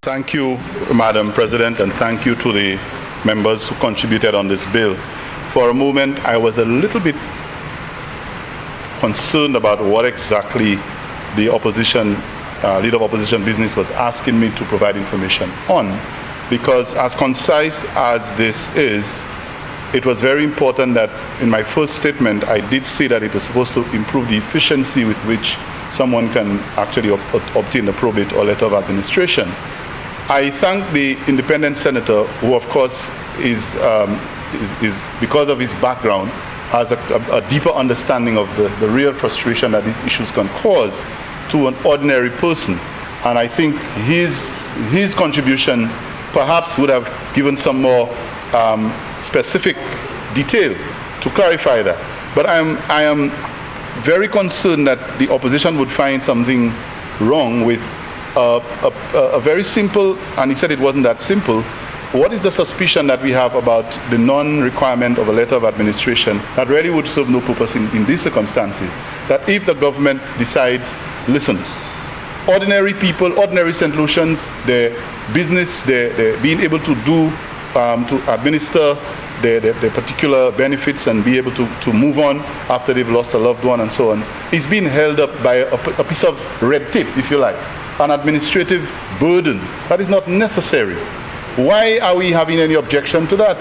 Thank you, Madam President, and thank you to the members who contributed on this bill. For a moment, I was a little bit concerned about what exactly the opposition, leader of opposition business was asking me to provide information on, because as concise as this is, it was very important that in my first statement, I did say that it was supposed to improve the efficiency with which someone can actually obtain a probate or letter of administration. I thank the independent senator, who of course is because of his background, has a deeper understanding of the real frustration that these issues can cause to an ordinary person. And I think his contribution perhaps would have given some more specific detail to clarify that. But I am very concerned that the opposition would find something wrong with a very simple, and he said it wasn't that simple. What is the suspicion that we have about the non-requirement of a letter of administration that really would serve no purpose in these circumstances? That if the government decides, listen, ordinary people, ordinary St. Lucians, their business, they're being able to do, to administer their particular benefits and be able to move on after they've lost a loved one and so on, is being held up by a piece of red tape, if you like, an administrative burden that is not necessary. Why are we having any objection to that?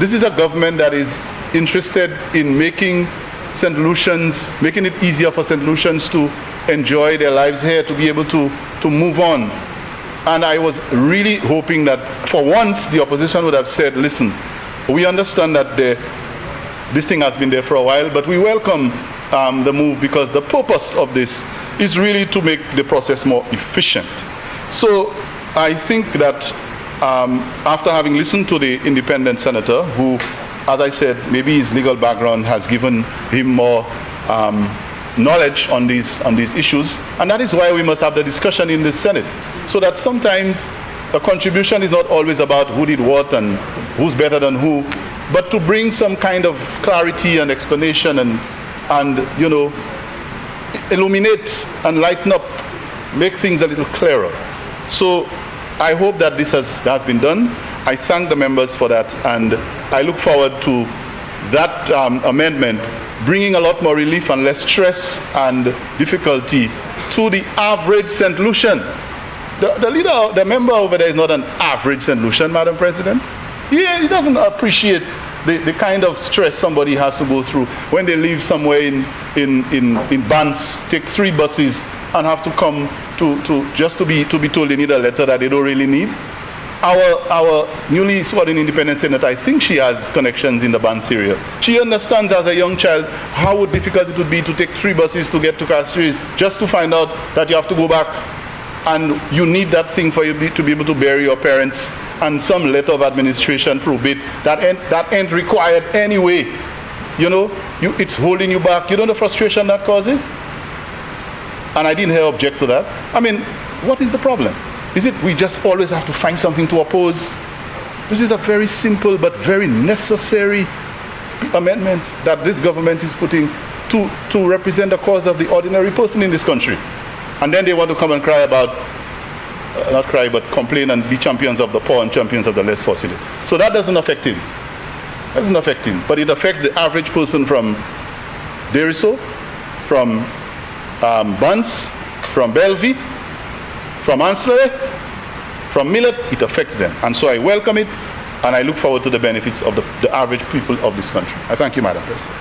This is a government that is interested in making St. Lucians, making it easier for St. Lucians to enjoy their lives here, to be able to move on. And I was really hoping that for once the opposition would have said, listen, we understand that this thing has been there for a while, but we welcome the move because the purpose of this is really to make the process more efficient. So I think that after having listened to the independent senator, who, as I said, maybe his legal background has given him more knowledge on these issues, and that is why we must have the discussion in the Senate, so that sometimes the contribution is not always about who did what and who's better than who, but to bring some kind of clarity and explanation and you know, illuminate and lighten up, make things a little clearer. So I hope that this has been done. I thank the members for that, and I look forward to that amendment bringing a lot more relief and less stress and difficulty to the average St. Lucian. The member over there is not an average St. Lucian, Madam President. He doesn't appreciate the kind of stress somebody has to go through when they live somewhere in Bans, take 3 buses, and have to come just to be told they need a letter that they don't really need. Our newly sworn in independent senator, I think she has connections in the Bans area. She understands as a young child how difficult it would be to take 3 buses to get to Castries, just to find out that you have to go back and you need that thing for you to be able to bury your parents, and some letter of administration probate that ain't required anyway. You know, it's holding you back. You know the frustration that causes? And I didn't hear object to that. I mean, what is the problem? Is it we just always have to find something to oppose? This is a very simple but very necessary amendment that this government is putting to represent the cause of the ordinary person in this country. And then they want to come and cry about, not cry, but complain and be champions of the poor and champions of the less fortunate. So that doesn't affect him. Doesn't affect him. But it affects the average person from Deriso, from Bans, from Bellevue, from Ancillary, from Millet. It affects them. And so I welcome it, and I look forward to the benefits of the average people of this country. I thank you, Madam President.